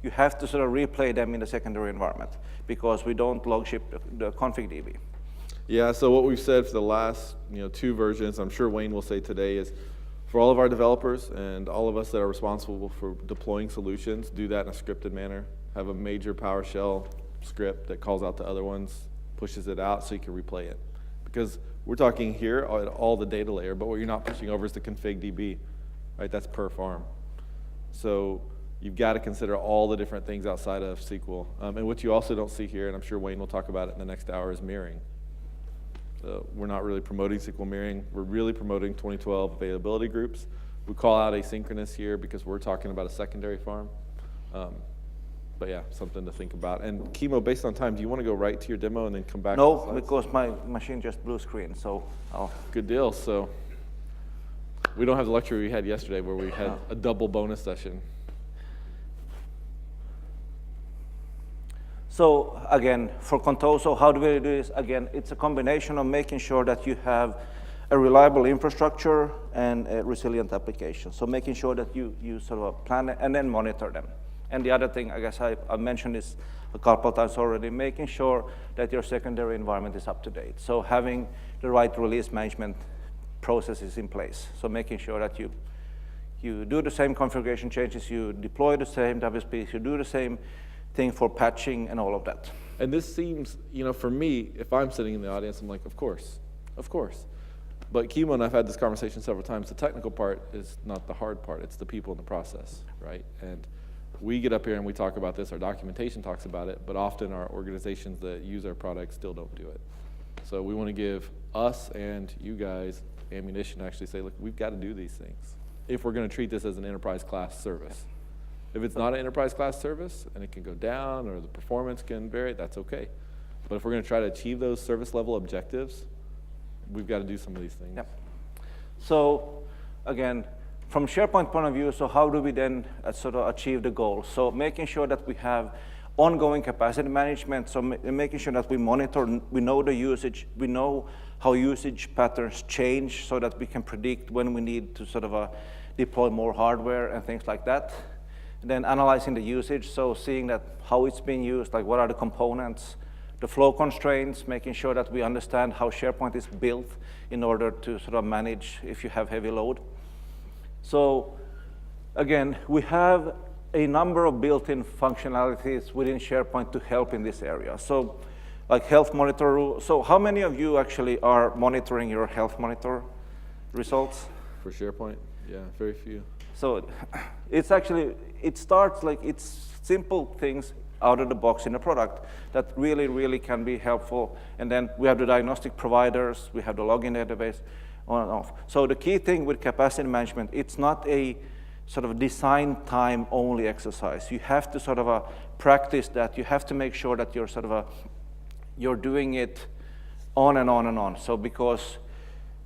You have to sort of replay them in the secondary environment because we don't log ship the config DB. Yeah, so what we've said for the last 2 versions, I'm sure Wayne will say today, is for all of our developers and all of us that are responsible for deploying solutions, do that in a scripted manner. Have a major PowerShell script that calls out the other ones, pushes it out so you can replay it. Because we're talking here at all the data layer, but what you're not pushing over is the config DB, right? That's per farm. So you've got to consider all the different things outside of SQL. And what you also don't see here, and I'm sure Wayne will talk about it in the next hour, is mirroring. So we're not really promoting SQL mirroring. We're really promoting 2012 availability groups. We call out asynchronous here because we're talking about a secondary farm. But yeah, something to think about. And Kimmo, based on time, do you want to go right to your demo and then come back? No, because my machine just blue screen, so Good deal. So we don't have the luxury we had yesterday where we had a double bonus session. So again, for Contoso, how do we do this? Again, it's a combination of making sure that you have a reliable infrastructure and a resilient application. So making sure that you sort of plan it and then monitor them. And the other thing, I guess I mentioned this a couple of times already, making sure that your secondary environment is up to date. So having the right release management processes in place. So making sure that you do the same configuration changes, you deploy the same WSPs, you do the same thing for patching and all of that. And this seems, for me, if I'm sitting in the audience, I'm like, of course. But Kimmo and I've had this conversation several times. The technical part is not the hard part. It's the people in the process, right? And we get up here and we talk about this. Our documentation talks about it, but often our organizations that use our products still don't do it. So we want to give us and you guys ammunition to actually say, look, we've got to do these things if we're going to treat this as an enterprise class service. If it's not an enterprise class service and it can go down or the performance can vary, that's okay. But if we're going to try to achieve those service level objectives, we've got to do some of these things. Yep. So again, from SharePoint point of view, so how do we then sort of achieve the goal? So making sure that we have ongoing capacity management, so making sure that we monitor, we know the usage, we know how usage patterns change so that we can predict when we need to sort of deploy more hardware and things like that. Then analyzing the usage, so seeing that how it's being used, like what are the components, the flow constraints, making sure that we understand how SharePoint is built in order to sort of manage if you have heavy load. So again, we have a number of built-in functionalities within SharePoint to help in this area. So like health monitor, so how many of you actually are monitoring your health monitor results? For SharePoint, yeah, very few. So it's actually, it starts like it's simple things out of the box in the product that really, really can be helpful. And then we have the diagnostic providers, we have the login database, on and off. So the key thing with capacity management, it's not a sort of design time only exercise. You have to sort of practice that. You have to make sure that you're sort of you're doing it on and on and on. So because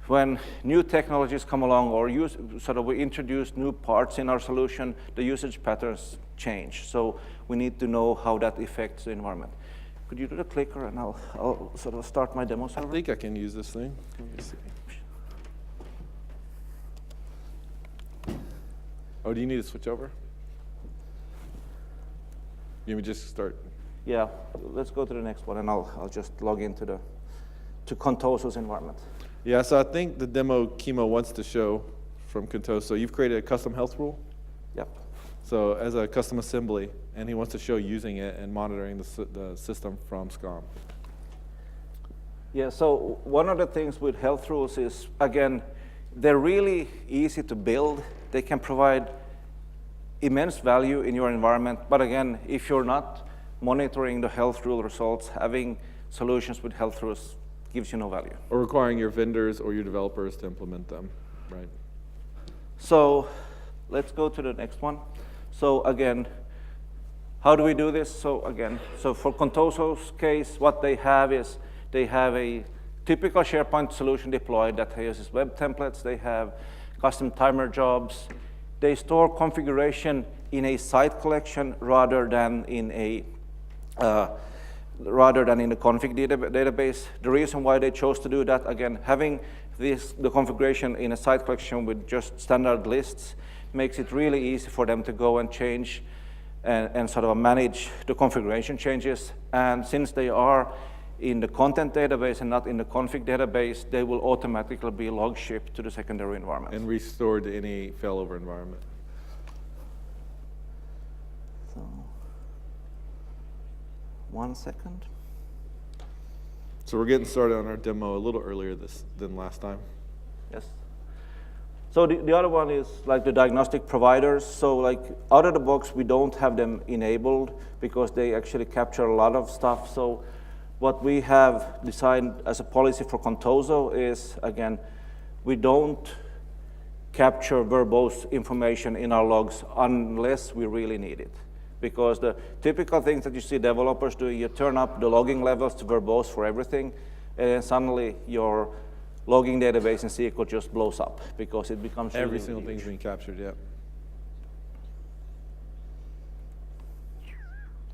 when new technologies come along or we introduce new parts in our solution, the usage patterns change. So we need to know how that affects the environment. Could you do the clicker and I'll sort of start my demo server? I think I can use this thing. Let me see. Oh, do you need to switch over? You want me to just start? Yeah, let's go to the next one and I'll just log into to Contoso's environment. Yeah, so I think the demo Kimmo wants to show from Contoso, you've created a custom health rule. Yep. So as a custom assembly, and he wants to show using it and monitoring the system from SCOM. Yeah, so one of the things with health rules is, again, they're really easy to build. They can provide immense value in your environment. But again, if you're not monitoring the health rule results, having solutions with health rules gives you no value. Or requiring your vendors or your developers to implement them, right? So let's go to the next one. So again, how do we do this? So again, so for Contoso's case, what they have is they have a typical SharePoint solution deployed that uses web templates. They have custom timer jobs. They store configuration in a site collection rather than in the config database. The reason why they chose to do that, again, having the configuration in a site collection with just standard lists makes it really easy for them to go and change and sort of manage the configuration changes. And since they are in the content database and not in the config database, they will automatically be log shipped to the secondary environment. And restored to any failover environment. So, 1 second. So we're getting started on our demo a little earlier than last time. Yes. So the other one is like the diagnostic providers. So like out of the box, we don't have them enabled because they actually capture a lot of stuff. So what we have decided as a policy for Contoso is, again, we don't capture verbose information in our logs unless we really need it. Because the typical things that you see developers do, you turn up the logging levels to verbose for everything, and then suddenly your logging database in SQL just blows up because it becomes Every really single huge. thing's being captured, yeah.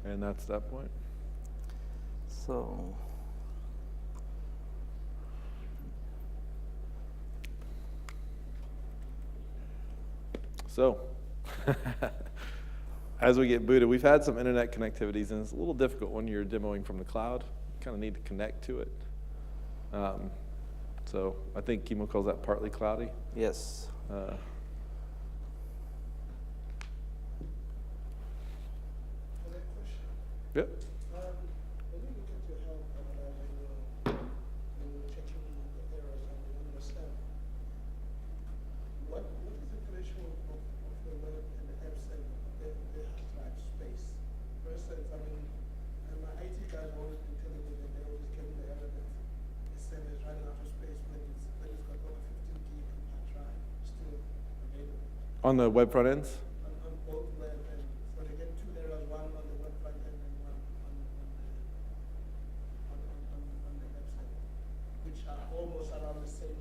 And that's that point. So, as we get booted, we've had some internet connectivities, and it's a little difficult when you're demoing from the cloud. You kind of need to connect to it. So I think Kimmo calls that partly cloudy. yes. Yep. When you look at your health analyzer, when you're checking the errors and you understand, what is the threshold of the web and the app saying they have drive space? For instance, I mean, and my IT guys have always been telling me that they always get the error that the server is running out of space when it's got over 15 gig on drive still available. On the web front ends? On both web and so they get two errors, one on the web front end and one on the website, which are almost around the same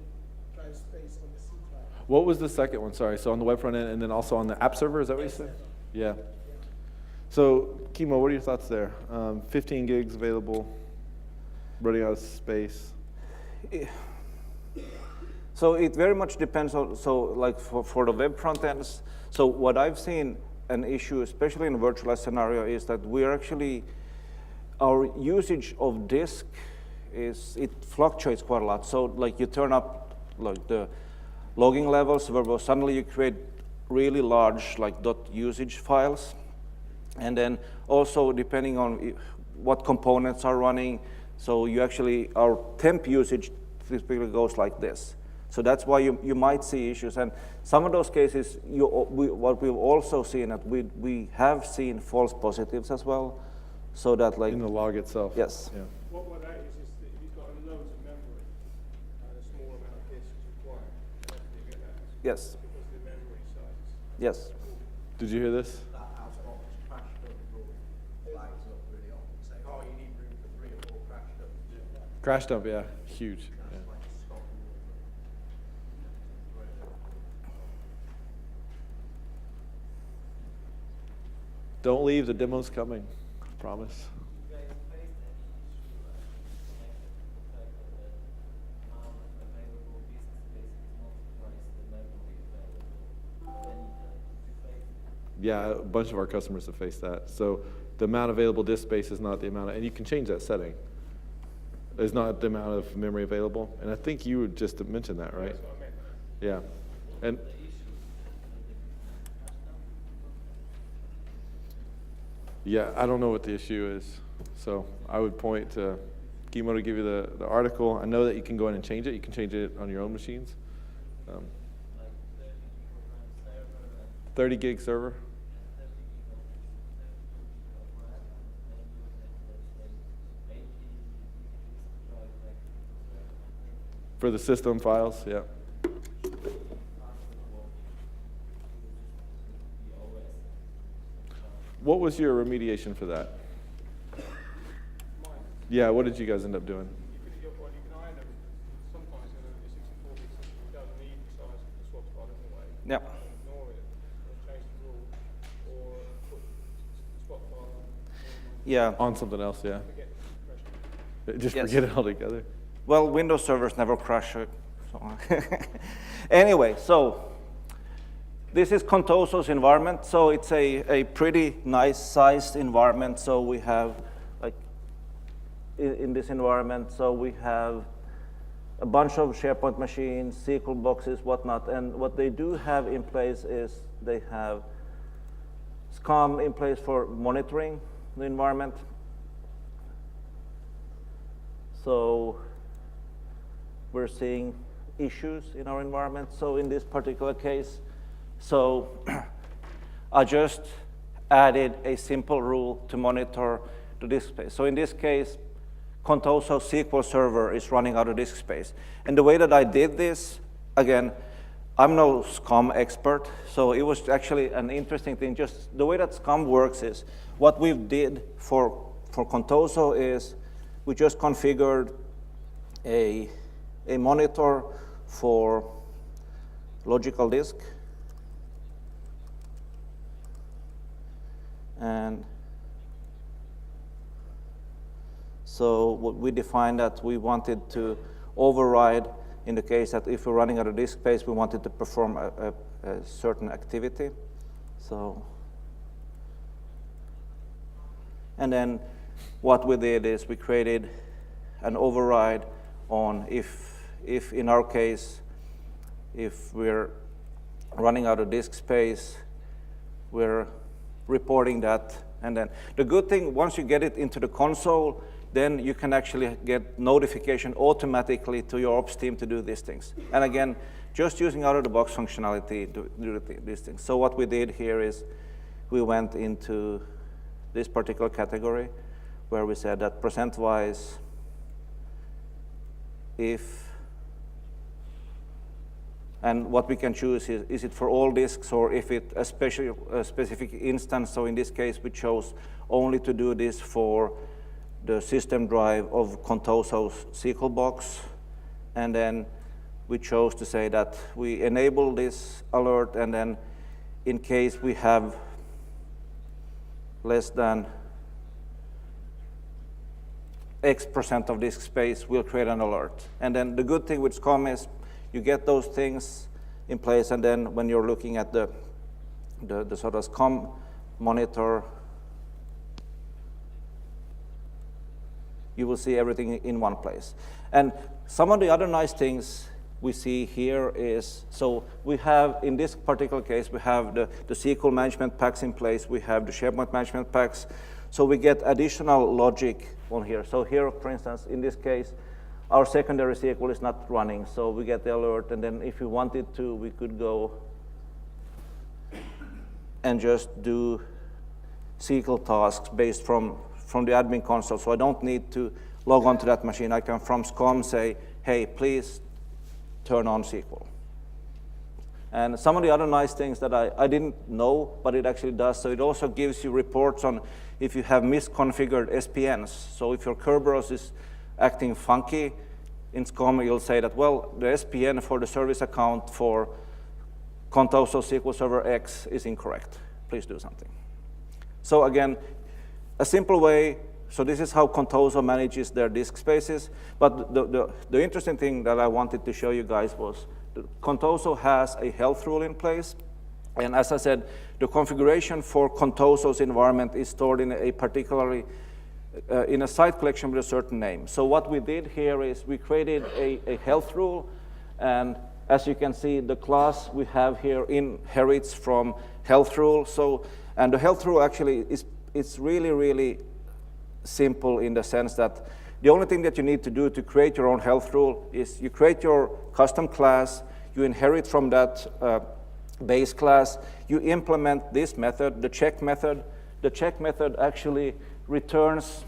drive space on the C drive. What was the second one? Sorry. So on the web front end and then also on the app server, is that what you said? Yeah. So, Kimmo, what are your thoughts there? 15 gigs available, running out of space. So it very much depends on, so like for the web front ends, so what I've seen an issue, especially in a virtualized scenario, is that we're actually, our usage of disk it fluctuates quite a lot. So like you turn up like the logging levels, where suddenly you create really large like .usage files. And then also depending on what components are running, so you actually, our temp usage typically goes like this. So that's why you might see issues. And some of those cases, what we've also seen, that we have seen false positives as well. So that like. In the log itself. Yes. Yeah. What that is that you've got loads of memory and a small amount of disk is required. That's what you get that. Yes. Because of the memory size. Yes. Did you hear this? That out of office crashed up rule flags up really often, saying, oh, you need room for 3 or 4 crashed up. Crash dump, yeah. Huge. That's Yeah. like a stop rule. Don't leave, the demo's coming. Promise. Yeah, a bunch of our customers have faced that. So the amount of available disk space is not the amount of, and you can change that setting. It's not the amount of memory available. And I think you just mentioned that, right? That's what I meant. Yeah. And yeah, I don't know what the issue is. So I would point to Kimmo to give you the article. I know that you can go in and change it. You can change it on your own machines. like 30 gigabyte server and 30 gig server? 30 gig of RAM, and then you have, let's say, 80 gigabytes drive like For the system files, yeah. What was your remediation for that? Mine. Yeah, what did you guys end up doing? You can iron them. Sometimes in a 64-bit system, you don't need the size of the swap file anyway. Yep. Ignore it, or change the rule, or put the swap file on. Yeah. On something else, yeah. Forget the Just Yes. forget it altogether. Well, Windows servers never crash it. So anyway, so this is Contoso's environment. So it's a pretty nice sized environment. So we have, like, in this environment, so we have a bunch of SharePoint machines, SQL boxes, whatnot. And what they do have in place is they have SCOM in place for monitoring the environment. So we're seeing issues in our environment. So in this particular case, so I just added a simple rule to monitor the disk space. So in this case, Contoso SQL Server is running out of disk space. And the way that I did this, again, I'm no SCOM expert, so it was actually an interesting thing. Just the way that SCOM works is, what we did for Contoso is we just configured a monitor for logical disk. And so we defined that we wanted to override in the case that if we're running out of disk space, we wanted to perform a certain activity. So, and then what we did is we created an override on if in our case, if we're running out of disk space, we're reporting that. And then the good thing, once you get it into the console, then you can actually get notification automatically to your ops team to do these things. And again, just using out-of-the-box functionality to do these things. So what we did here is we went into this particular category where we said that percent-wise, if, and what we can choose is it for all disks or if it a specific instance. So in this case, we chose only to do this for the system drive of Contoso's SQL box. And then we chose to say that we enable this alert, and then in case we have less than X% of disk space, we'll create an alert. And then the good thing with SCOM is you get those things in place, and then when you're looking at the sort of SCOM monitor, you will see everything in one place. And some of the other nice things we see here is, so we have, in this particular case, we have the SQL management packs in place, we have the SharePoint management packs, so we get additional logic on here. So here, for instance, in this case, our secondary SQL is not running, so we get the alert, and then if we wanted to, we could go and just do SQL tasks based from the admin console. So I don't need to log on to that machine. I can, from SCOM, say, hey, please turn on SQL. And some of the other nice things that I didn't know, but it actually does, so it also gives you reports on if you have misconfigured SPNs. So if your Kerberos is acting funky, in SCOM you'll say that, well, the SPN for the service account for Contoso SQL Server X is incorrect. Please do something. So again, a simple way, so this is how Contoso manages their disk spaces. But the interesting thing that I wanted to show you guys was Contoso has a health rule in place. And as I said, the configuration for Contoso's environment is stored in a particularly, in a site collection with a certain name. So what we did here is we created a health rule. And as you can see, the class we have here inherits from health rule. So, and the health rule actually it's really, really simple in the sense that the only thing that you need to do to create your own health rule is you create your custom class, you inherit from that base class, you implement this method, the check method. The check method actually returns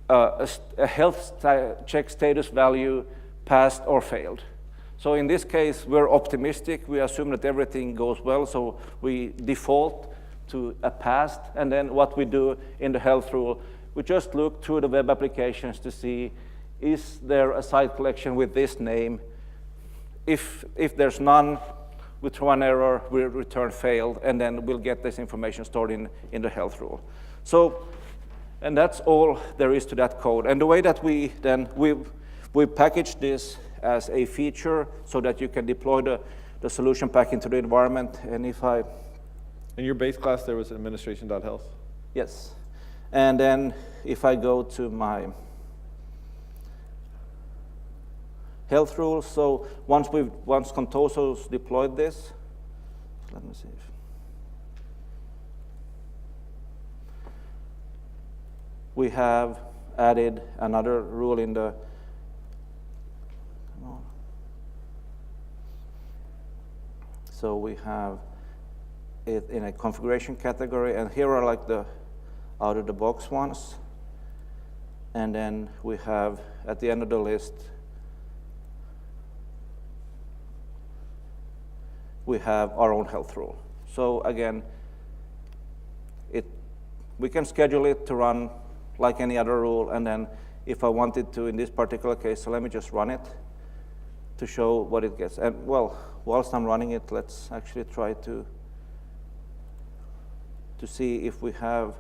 a health check status value passed or failed. So in this case, we're optimistic. We assume that everything goes well, so we default to a passed. And then what we do in the health rule, we just look through the web applications to see, is there a site collection with this name? If there's none, we throw an error, we return failed, and then we'll get this information stored in the health rule. So, and that's all there is to that code. And the way that we package this as a feature so that you can deploy the solution pack into the environment. And if I... In your base class, there was administration.health? Yes. And then if I go to my health rules, so once Contoso's deployed this, let me see. We have added another rule in the, come on. So we have it in a configuration category, and here are like the out-of-the-box ones. And then we have, at the end of the list, we have our own health rule. So again, we can schedule it to run like any other rule, and then if I wanted to, in this particular case, so let me just run it to show what it gets. And well, whilst I'm running it, let's actually try to see if we have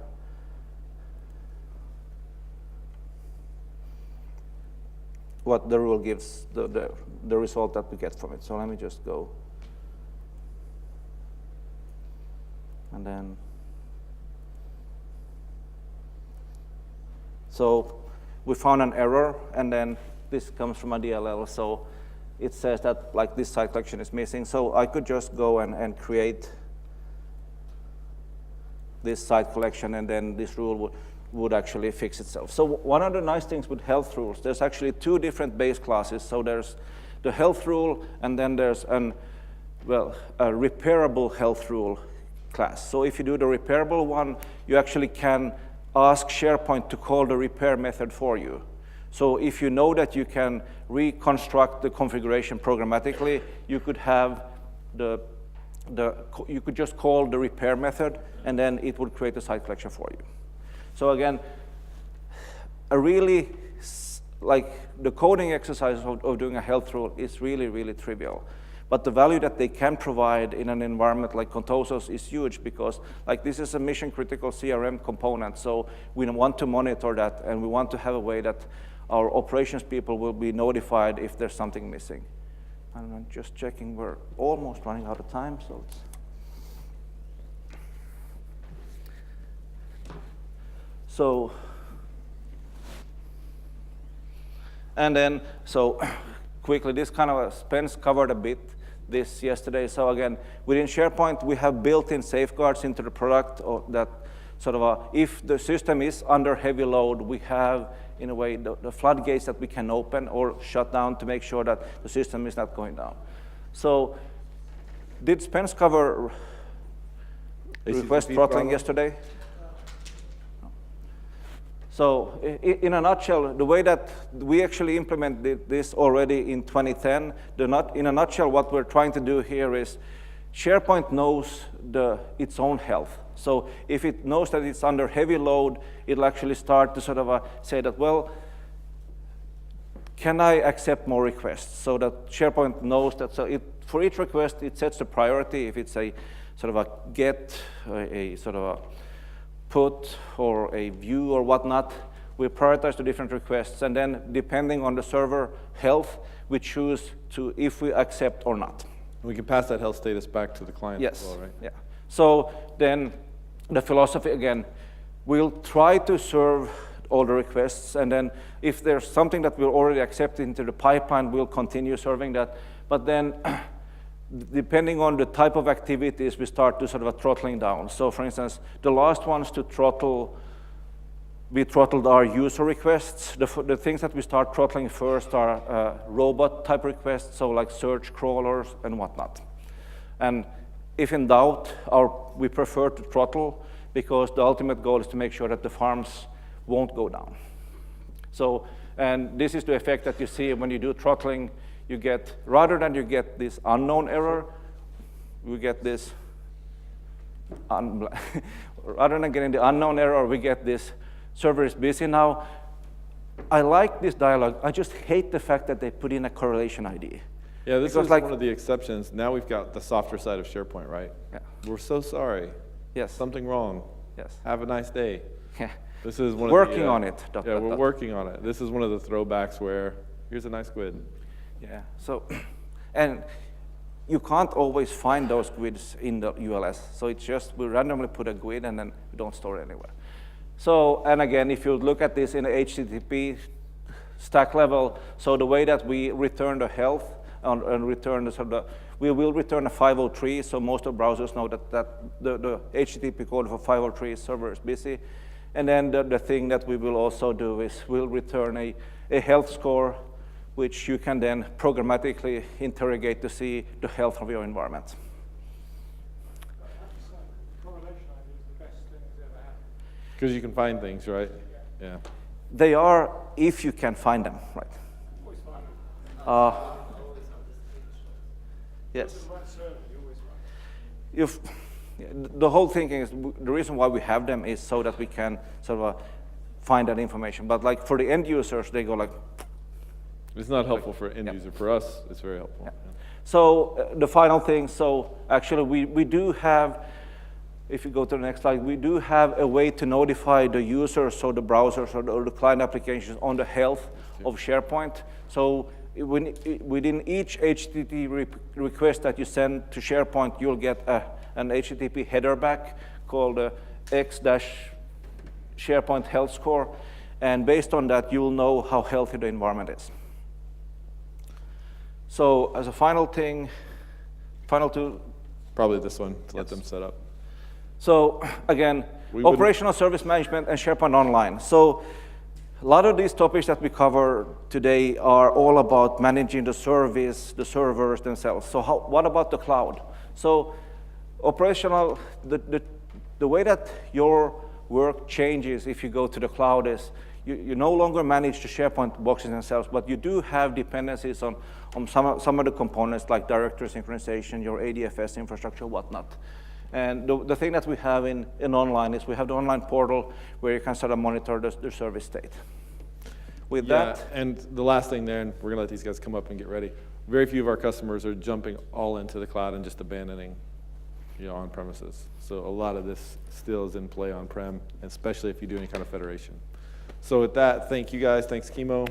what the rule gives, the result that we get from it. So let me just go. And then, so we found an error, and then this comes from a DLL. So it says that like this site collection is missing. So I could just go and create this site collection, and then this rule would actually fix itself. So one of the nice things with health rules, there's actually two different base classes. So there's the health rule, and then there's a repairable health rule class. So if you do the repairable one, you actually can ask SharePoint to call the repair method for you. So if you know that you can reconstruct the configuration programmatically, you could have you could just call the repair method, and then it would create a site collection for you. So again, like the coding exercise of doing a health rule is really, really trivial. But the value that they can provide in an environment like Contoso's is huge, because like this is a mission critical CRM component. So we want to monitor that, and we want to have a way that our operations people will be notified if there's something missing. And I'm just checking, we're almost running out of time, so it's... So, and then, so quickly, this kind of Spence covered a bit this yesterday. So again, within SharePoint, we have built-in safeguards into the product that sort of, if the system is under heavy load, we have, in a way, the floodgates that we can open or shut down to make sure that the system is not going down. So did Spence cover request throttling yesterday? So in a nutshell, the way that we actually implemented this already in 2010, in a nutshell, what we're trying to do here is SharePoint knows its own health. So if it knows that it's under heavy load, it'll actually start to sort of say that, well, can I accept more requests? So that SharePoint knows that, so for each request, it sets the priority. If it's a sort of a get, a sort of a put, or a view, or whatnot, we prioritize the different requests, and then depending on the server health, we choose if we accept or not. We can pass that health status back to the client as well, right? Yeah. So then the philosophy, again, we'll try to serve all the requests, and then if there's something that we'll already accept into the pipeline, we'll continue serving that. But then depending on the type of activities, we start to sort of throttling down. So for instance, the last ones to throttle We throttled our user requests. The things that we start throttling first are robot type requests, so like search crawlers and whatnot. And if in doubt, we prefer to throttle because the ultimate goal is to make sure that the farms won't go down. So, and this is the effect that you see when you do throttling. You get, rather than you get this unknown error, we get this, rather than getting the unknown error, we get this server is busy now. I like this dialogue. I just hate the fact that they put in a correlation ID. Yeah, this Because is like, one of the exceptions. Now we've got the softer side of SharePoint, right? Yeah. We're so sorry. Yes. Something wrong. Yes. Have a nice day. Yeah. This is one Working of the, on it. Yeah, we're working on it. This is one of the throwbacks where here's a nice GUID. Yeah. So, and you can't always find those GUIDs in the ULS. So it's just we randomly put a GUID and then we don't store it anywhere. So, and again, if you look at this in the HTTP stack level, so the way that we return the health and return the sort of we will return a 503. So most of browsers know that the HTTP code for 503 server is busy. And then the thing that we will also do is we'll return a health score, which you can then programmatically interrogate to see the health of your environment. Correlation ID is the best thing that's ever happened. Because you can find things, right? Yeah. They are if you can find them, right? Always find it. Yes. With the right server, you always find it. The whole thing is, the reason why we have them is so that we can sort of find that information. But like for the end users, they go like. It's not helpful for end user. For us, it's very helpful. Yeah. So the final thing, so actually we do have, if you go to the next slide, we do have a way to notify the users, so the browsers or the client applications on the health of SharePoint. So within each HTTP request that you send to SharePoint, you'll get an HTTP header back called x-SharePoint health score. And based on that, you'll know how healthy the environment is. So as a final thing, final two. Probably this one to let them set up. So again, operational service management and SharePoint Online. So a lot of these topics that we cover today are all about managing the service, the servers themselves. So what about the cloud? So operational, the way that your work changes if you go to the cloud is you no longer manage the SharePoint boxes themselves, but you do have dependencies on some of the components like directory synchronization, your ADFS infrastructure, whatnot. And the thing that we have in online is we have the online portal where you can sort of monitor the service state. With that. And the last thing there, and we're going to let these guys come up and get ready. Very few of our customers are jumping all into the cloud and just abandoning on premises. So a lot of this still is in play on-prem, especially if you do any kind of federation. So with that, thank you guys. Thanks, Kimmo.